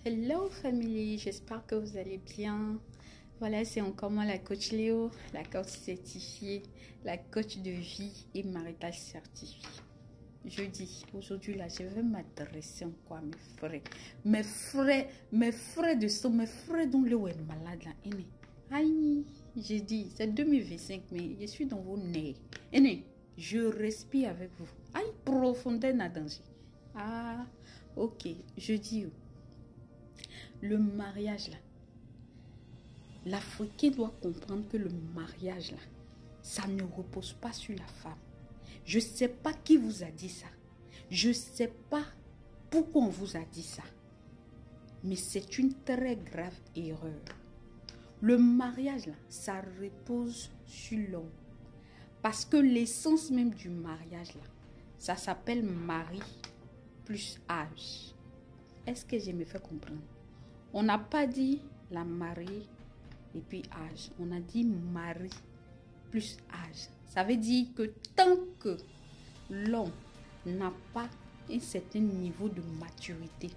Hello family, j'espère que vous allez bien. Voilà, c'est encore moi la coach Léo, la coach certifiée, la coach de vie et mariage certifiée. Aujourd'hui là, je vais m'adresser encore à mes frères. Mes frères de sang, mes frères dont Léo est malade là. Aïe, j'ai dit, c'est 2025, mais je suis dans vos nez. Je respire avec vous. Aïe, profondeur n'a danger. Ah, ok, je dis. Le mariage là, l'Africain doit comprendre que le mariage là, ça ne repose pas sur la femme. Je ne sais pas qui vous a dit ça. Je ne sais pas pourquoi on vous a dit ça. Mais c'est une très grave erreur. Le mariage là, ça repose sur l'homme. Parce que l'essence même du mariage là, ça s'appelle mari plus âge. Est-ce que je me fais comprendre? On n'a pas dit la mariée et puis âge. On a dit mari plus âge. Ça veut dire que tant que l'homme n'a pas un certain niveau de maturité,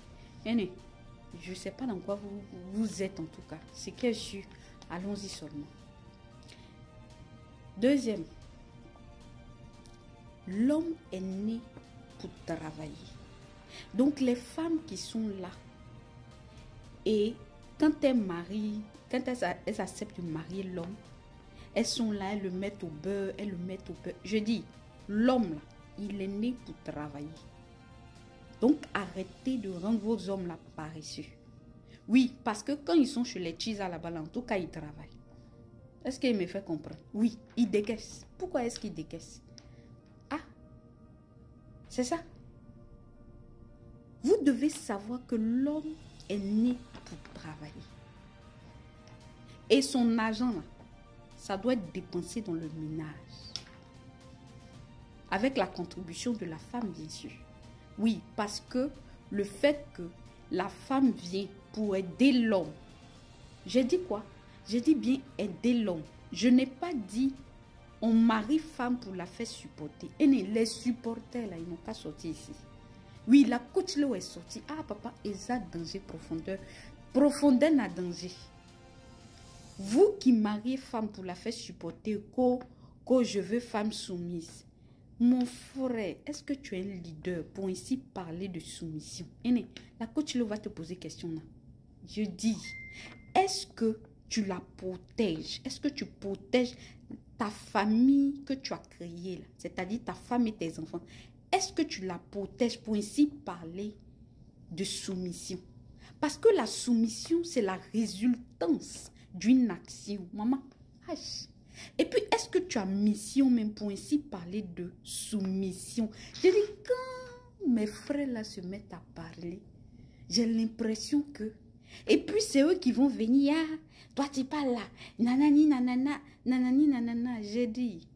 je ne sais pas dans quoi vous êtes en tout cas. C'est que je suis. Allons-y seulement. Deuxième, l'homme est né pour travailler. Donc les femmes qui sont là, et quand elles acceptent de marier l'homme, elles sont là, elles le mettent au beurre, Je dis, l'homme là, il est né pour travailler. Donc arrêtez de rendre vos hommes là paresseux. Oui, parce que quand ils sont chez les Chisa là-bas, en tout cas, ils travaillent. Est-ce qu'il me fait comprendre? Oui, ils décaissent. Pourquoi est-ce qu'ils décaissent? Ah, c'est ça. Vous devez savoir que l'homme est né pour travailler. Et son argent, là, ça doit être dépensé dans le ménage. Avec la contribution de la femme, bien sûr. Oui, parce que le fait que la femme vient pour aider l'homme. J'ai dit quoi? J'ai dit bien aider l'homme. Je n'ai pas dit on marie femme pour la faire supporter. Et les supporters, là, ils n'ont pas sorti ici. Oui, la coach là est sortie. Ah, papa, exact danger, profondeur. Profondeur n'a danger. Vous qui mariez femme pour la faire supporter, que je veux femme soumise. Mon frère, est-ce que tu es un leader pour ainsi parler de soumission? La coach là va te poser question là. Je dis, est-ce que tu la protèges? Est-ce que tu protèges ta famille que tu as créée là? C'est-à-dire ta femme et tes enfants. Est-ce que tu la protèges pour ainsi parler de soumission? Parce que la soumission, c'est la résultance d'une action. Maman, et puis, est-ce que tu as mission même pour ainsi parler de soumission? Je dis, quand mes frères là se mettent à parler, j'ai l'impression que... Et puis, c'est eux qui vont venir. Ah, toi, tu parles là. Nanani, nanana, nanani, nanana. J'ai dit...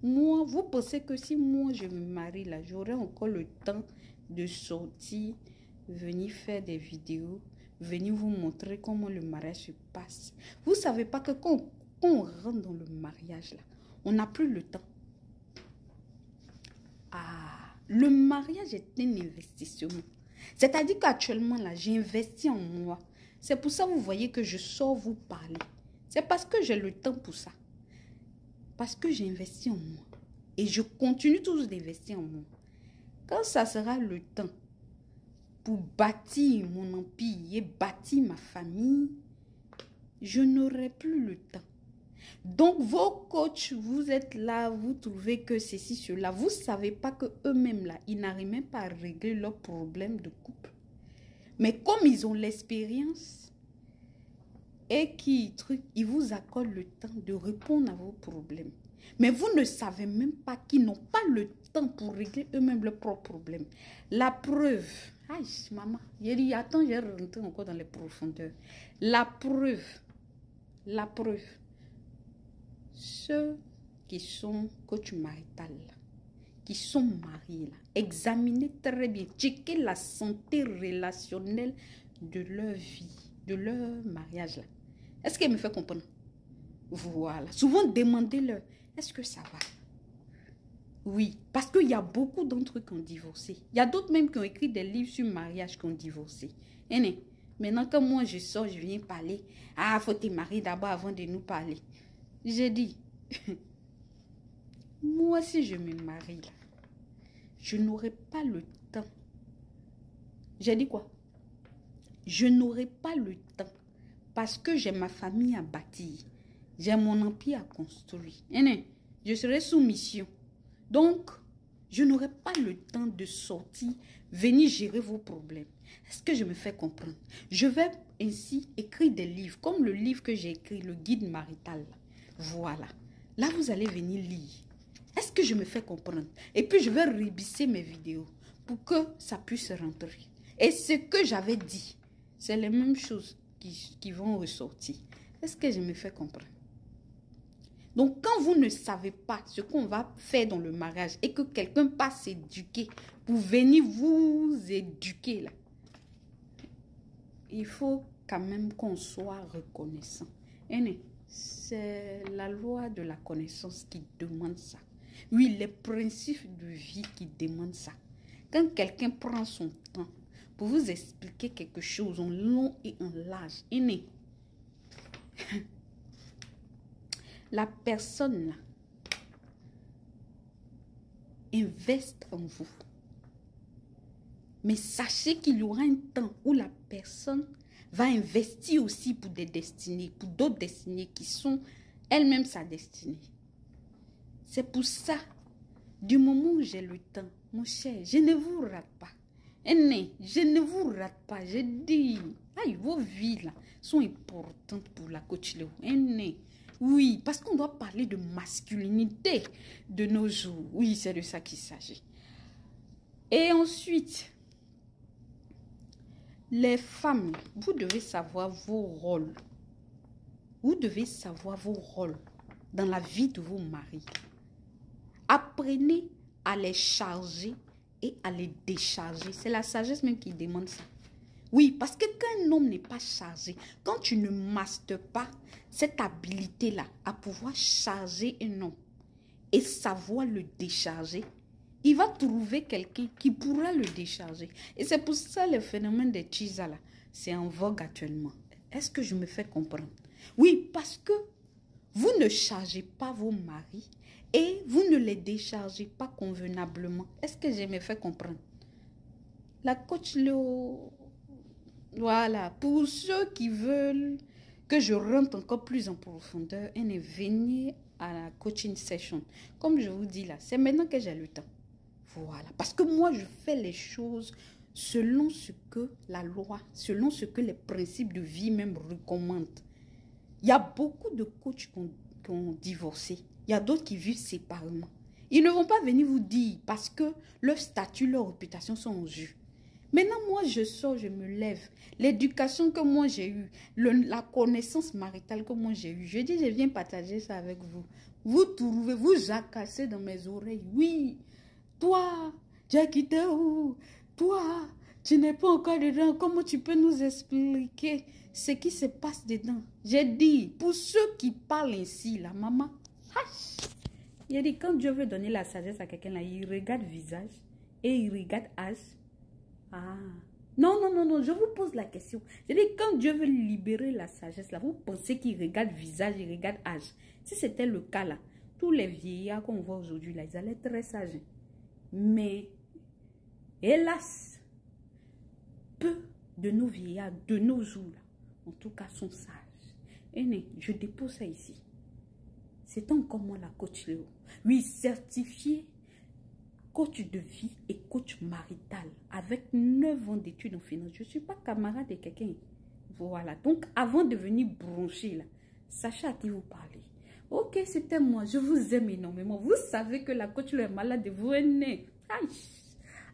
Moi, vous pensez que si moi je me marie là, j'aurai encore le temps de sortir, venir faire des vidéos, venir vous montrer comment le mariage se passe. Vous ne savez pas que quand on rentre dans le mariage là, on n'a plus le temps. Ah, le mariage est un investissement. C'est-à-dire qu'actuellement là, j'ai investi en moi. C'est pour ça que vous voyez que je sors vous parler. C'est parce que j'ai le temps pour ça. Parce que j'ai investi en moi. Et je continue toujours d'investir en moi. Quand ça sera le temps pour bâtir mon empire et bâtir ma famille, je n'aurai plus le temps. Donc vos coachs, vous êtes là, vous trouvez que ceci, cela. Vous ne savez pas qu'eux-mêmes là, ils n'arrivent même pas à régler leurs problèmes de couple. Mais comme ils ont l'expérience, et ils vous accordent le temps de répondre à vos problèmes. Mais vous ne savez même pas qu'ils n'ont pas le temps pour régler eux-mêmes leurs propres problèmes. La preuve, aïe, maman, j'ai dit, attends, j'ai rentré encore dans les profondeurs. La preuve, ceux qui sont coach marital, qui sont mariés, là, examinez très bien, checkez la santé relationnelle de leur vie, de leur mariage là. Est-ce qu'elle me fait comprendre? Voilà. Souvent, demandez-leur, est-ce que ça va? Oui, parce qu'il y a beaucoup d'entre eux qui ont divorcé. Il y a d'autres même qui ont écrit des livres sur le mariage qui ont divorcé. Maintenant que moi je sors, je viens parler. Ah, faut te marier d'abord avant de nous parler. J'ai dit, moi si je me marie là, je n'aurai pas le temps. J'ai dit quoi? Je n'aurai pas le temps parce que j'ai ma famille à bâtir. J'ai mon empire à construire. Je serai sous mission. Donc, je n'aurai pas le temps de sortir, venir gérer vos problèmes. Est-ce que je me fais comprendre? Je vais ainsi écrire des livres, comme le livre que j'ai écrit, le guide marital. Voilà. Là, vous allez venir lire. Est-ce que je me fais comprendre? Et puis, je vais rébisser mes vidéos pour que ça puisse rentrer. Et ce que j'avais dit, c'est les mêmes choses qui vont ressortir. Est-ce que je me fais comprendre? Donc, quand vous ne savez pas ce qu'on va faire dans le mariage et que quelqu'un passe s'éduquer pour venir vous éduquer, là, il faut quand même qu'on soit reconnaissant. C'est la loi de la connaissance qui demande ça. Oui, les principes de vie qui demandent ça. Quand quelqu'un prend son temps pour vous expliquer quelque chose en long et en large, la personne là investe en vous. Mais sachez qu'il y aura un temps où la personne va investir aussi pour des destinées, pour d'autres destinées qui sont elles-mêmes sa destinée. C'est pour ça, du moment où j'ai le temps, mon cher, je ne vous rate pas. Je ne vous rate pas. Je dis, vos vies là sont importantes pour la coach Léo. Oui, parce qu'on doit parler de masculinité de nos jours. Oui, c'est de ça qu'il s'agit. Et ensuite, les femmes, vous devez savoir vos rôles. Vous devez savoir vos rôles dans la vie de vos maris. Apprenez à les charger et à les décharger. C'est la sagesse même qui demande ça. Oui, parce que quand un homme n'est pas chargé, quand tu ne masters pas cette habilité-là à pouvoir charger un homme et savoir le décharger, il va trouver quelqu'un qui pourra le décharger. Et c'est pour ça le phénomène des chisa là, c'est en vogue actuellement. Est-ce que je me fais comprendre? Oui, parce que vous ne chargez pas vos maris et vous ne les déchargez pas convenablement. Est-ce que je me fais comprendre? La coach Léo, voilà, pour ceux qui veulent que je rentre encore plus en profondeur, venez à la coaching session. Comme je vous dis là, c'est maintenant que j'ai le temps. Voilà, parce que moi je fais les choses selon ce que la loi, selon ce que les principes de vie même recommandent. Il y a beaucoup de coachs qui ont divorcé. Il y a d'autres qui vivent séparément. Ils ne vont pas venir vous dire parce que leur statut, leur réputation sont en jeu. Maintenant, moi, je sors, je me lève. L'éducation que moi j'ai eue, la connaissance maritale que moi j'ai eue, je dis, je viens partager ça avec vous. Vous trouvez, vous jacassez dans mes oreilles. Oui, toi, tu as quitté où? Toi, tu n'es pas encore dedans. Comment tu peux nous expliquer ce qui se passe dedans? J'ai dit, pour ceux qui parlent ainsi, la maman, il a dit, quand Dieu veut donner la sagesse à quelqu'un, là, il regarde visage et il regarde âge. Ah, non, je vous pose la question. Je dis, quand Dieu veut libérer la sagesse, là, vous pensez qu'il regarde visage, il regarde âge. Si c'était le cas, là, tous les vieillards qu'on voit aujourd'hui, là, ils allaient être très sages. Mais, hélas, peu de nos vieillards, de nos jours, là, en tout cas, sont sages. Et je dépose ça ici. C'est encore moi la coach Léo. Oui, certifié coach de vie et coach marital avec 9 ans d'études en finance. Je ne suis pas camarade de quelqu'un. Voilà. Donc, avant de venir broncher, là, sachez à qui vous parlez. Ok, c'était moi. Je vous aime énormément. Vous savez que la coach Léo est malade de vous.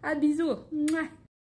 À bisous. Mouah.